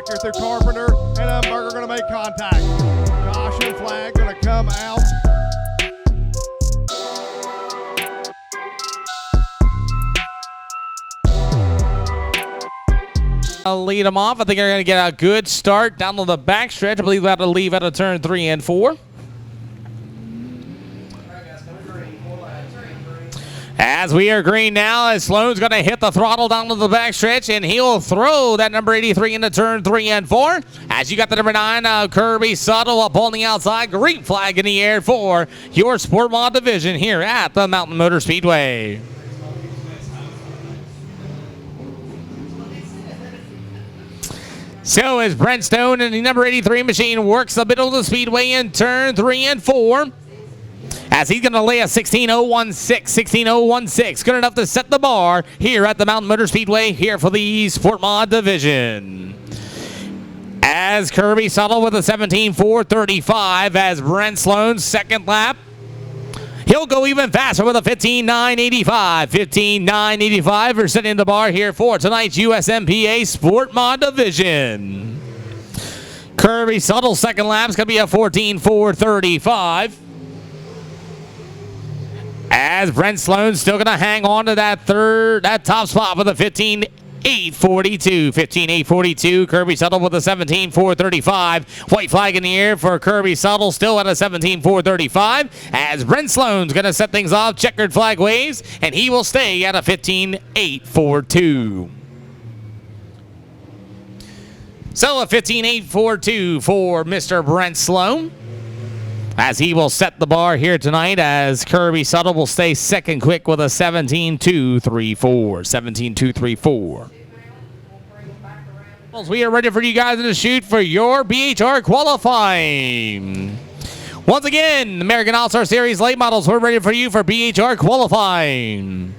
back here through Carpenter, and Umberger going to make contact. Caution flag going to come out. I'll lead them off. I think they're going to get a good start down to the backstretch. I believe that'll leave out of turn 3 and 4. As we are green now, as Sloan's going to hit the throttle down to the backstretch, and he'll throw that number 83 into turn 3 and 4. As you got the number 9, Kirby Subtle up on the outside. Green flag in the air for your Sport Mod division here at the Mountain Motor Speedway. So as Brent Stone and the number 83 machine works the middle of the speedway in turn 3 and 4. As he's going to lay a 16.016. Good enough to set the bar here at the Mountain Motor Speedway here for the Sport Mod division. As Kirby Subtle with a 17.435 as Brent Sloan's second lap. He'll go even faster with a 15.985. 15.985 for setting the bar here for tonight's USMPA Sport Mod division. Kirby Suttle's second lap is going to be a 14.435. As Brent Sloan's still going to hang on to that top spot with a 15.842. 15.842. Kirby Subtle with a 17.435. White flag in the air for Kirby Subtle, still at a 17.435. As Brent Sloan's going to set things off, checkered flag waves, and he will stay at a 15.842. So a 15.842 for Mr. Brent Sloan, as he will set the bar here tonight, as Kirby Subtle will stay second quick with a 17.234. 17.234. We are ready for you guys to shoot for your BHR qualifying. Once again, American All-Star Series late models, we're ready for you for BHR qualifying.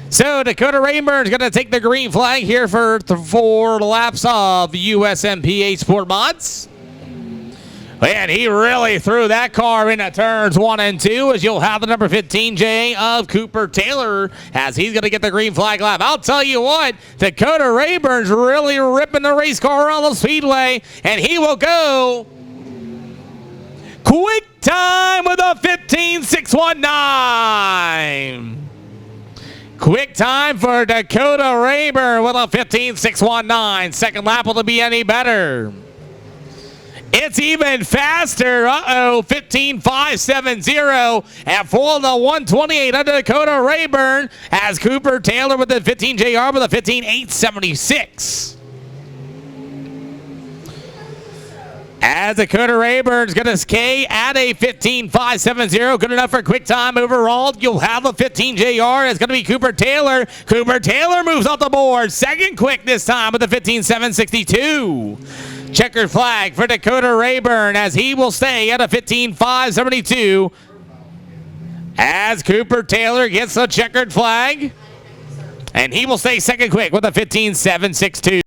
So Dakota Rainburn's going to take the green flag here for 4 laps of USMPA Sport Mods. And he really threw that car into turns 1 and 2, as you'll have the number 15J of Cooper Taylor, as he's going to get the green flag lap. I'll tell you what, Dakota Rayburn's really ripping the race car around the speedway, and he will go quick time with a 15.619. Quick time for Dakota Rayburn with a 15.619. Second lap, will it be any better? It's even faster. 15.570. And for the 128 under Dakota Rayburn, as Cooper Taylor with the 15JR with a 15.876. As Dakota Rayburn's going to skate at a 15.570. Good enough for quick time overall. You'll have a 15JR. It's going to be Cooper Taylor. Cooper Taylor moves off the board. Second quick this time with a 15.762. Checkered flag for Dakota Rayburn, as he will stay at a 15.572. As Cooper Taylor gets a checkered flag, and he will stay second quick with a 15.762.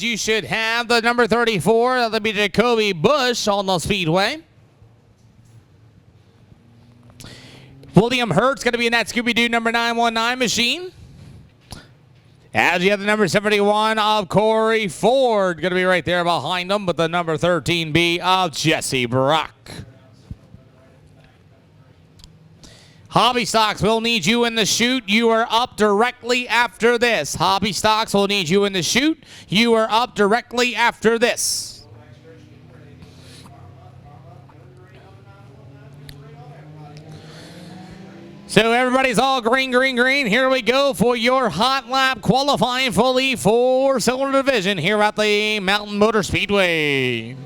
You should have the number 34. That'll be Jacoby Bush on the speedway. William Hurt's going to be in that Scooby-Doo number 919 machine. As you have the number 71 of Corey Ford, going to be right there behind him with the number 13B of Jesse Brock. Hobby Stocks will need you in the chute. You are up directly after this. Hobby Stocks will need you in the chute. You are up directly after this. So everybody's all green, green, green. Here we go for your hot lap qualifying for the 4-cylinder division here at the Mountain Motor Speedway.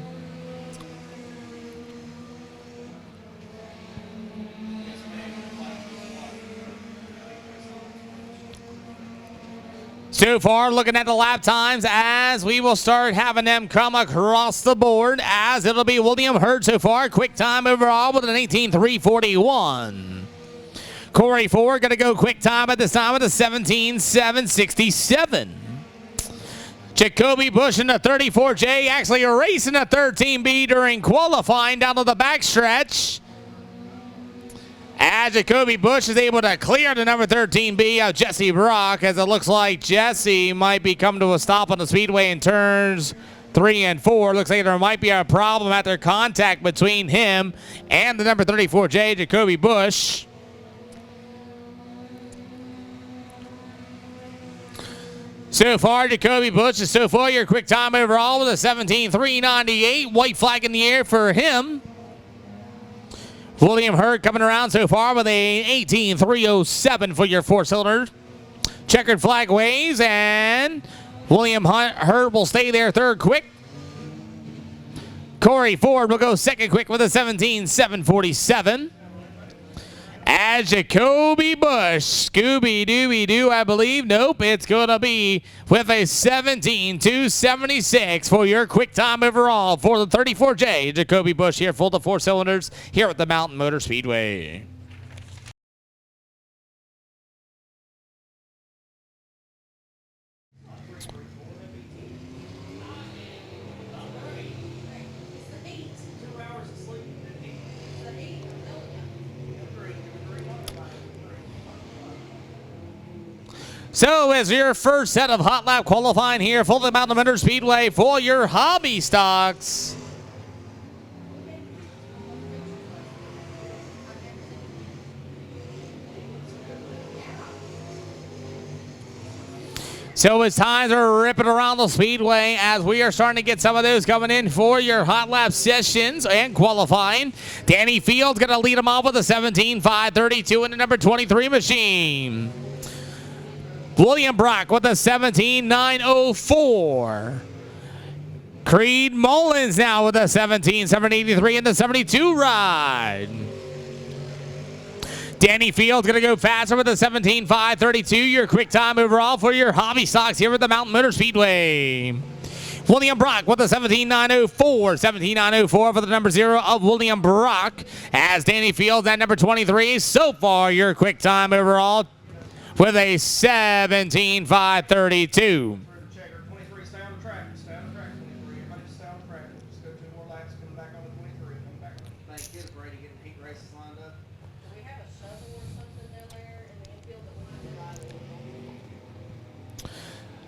So far, looking at the lap times, as we will start having them come across the board, as it'll be William Hurt so far. Quick time overall with an 18.341. Corey Ford going to go quick time at this time with a 17.767. Jacoby Bush in the 34J, actually racing a 13B during qualifying down to the backstretch. As Jacoby Bush is able to clear the number 13B of Jesse Brock, as it looks like Jesse might be coming to a stop on the Speedway in turns 3 and 4. Looks like there might be a problem after contact between him and the number 34J, Jacoby Bush. So far, Jacoby Bush is so far your quick time overall with a 17.398. White flag in the air for him. William Hurt coming around so far with a 18.307 for your four-cylinder. Checkered flag waves, and William Hurt will stay there third quick. Corey Ford will go second quick with a 17.747. As Jacoby Bush, Scooby-Dooby-Doo, I believe. Nope, it's going to be with a 17.276 for your quick time overall for the 34J. Jacoby Bush here, full to four cylinders here at the Mountain Motor Speedway. So as your first set of hot lap qualifying here for the Mountain Motor Speedway for your hobby stocks. So as times are ripping around the Speedway, as we are starting to get some of those coming in for your hot lap sessions and qualifying. Danny Field's going to lead them off with a 17.532 in the number 23 machine. William Brock with a 17.904. Creed Mullins now with a 17.783 in the 72 ride. Danny Field's going to go faster with a 17.532. Your quick time overall for your hobby stocks here at the Mountain Motor Speedway. William Brock with a 17.904. 17.904 for the number 0 of William Brock. As Danny Fields at number 23. So far, your quick time overall with a 17.532.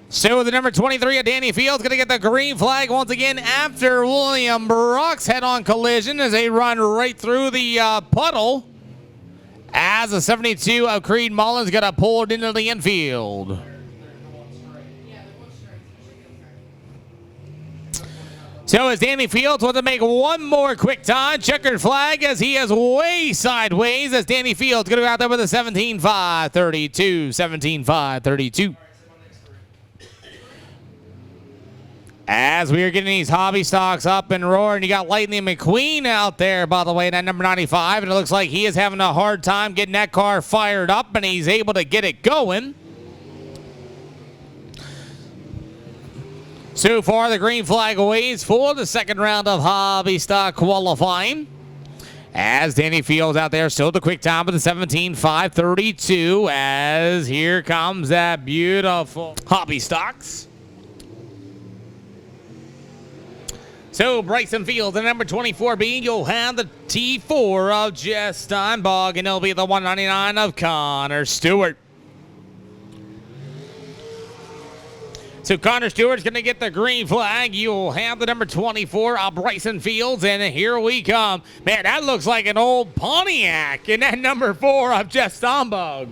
So the number 23 of Danny Fields going to get the green flag once again after William Brock's head-on collision as they run right through the puddle. As the 72 of Creed Mullins got pulled into the infield. So as Danny Fields wants to make one more quick time, checkered flag as he is way sideways as Danny Fields going to go out there with a 17.532. 17.532. As we are getting these hobby stocks up and roaring, you got Lightning McQueen out there, by the way, that number 95, and it looks like he is having a hard time getting that car fired up, and he's able to get it going. So far, the green flag waves for the second round of hobby stock qualifying. As Danny Fields out there, still the quick time with the 17.532, as here comes that beautiful hobby stocks. So Bryson Field, the number 24B, you'll have the T4 of Jess Steinbach, and it'll be the 199 of Connor Stewart. So Connor Stewart's going to get the green flag. You'll have the number 24 of Bryson Fields, and here we come. Man, that looks like an old Pontiac, and that number 4 of Jess Steinbach.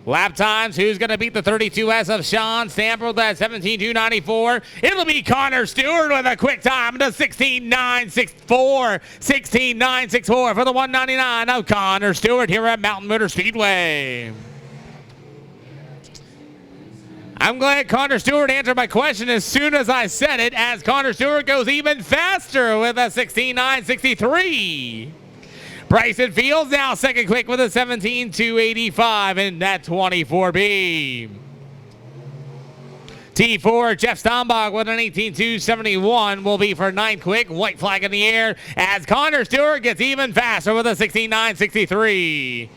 Lap times, who's going to beat the 32S of Sean Stamper with that 17.294? It'll be Connor Stewart with a quick time to 16.964. 16.964 for the 199 of Connor Stewart here at Mountain Motor Speedway. I'm glad Connor Stewart answered my question as soon as I said it, as Connor Stewart goes even faster with a 16.963. Bryson Fields now second quick with a 17.285 in that 24B. T4, Jeff Steinbach with an 18.271 will be for 9th quick. White flag in the air as Connor Stewart gets even faster with a 16.963.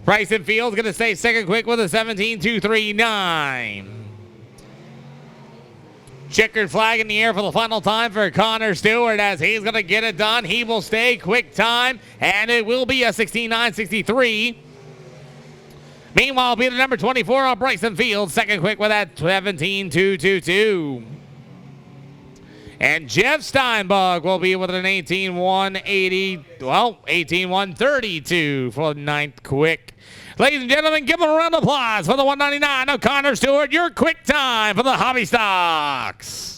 Bryson Fields going to stay second quick with a 17.239. Checkered flag in the air for the final time for Connor Stewart as he's going to get it done. He will stay quick time, and it will be a 16:9.63. Meanwhile, be the number 24 on Bryson Field, second quick with that 17.222. And Jeff Steinbach will be with an 18.180, well, 18.132 for the ninth quick. Ladies and gentlemen, give them a round of applause for the 199 of Connor Stewart, your quick time for the Hobby Stocks.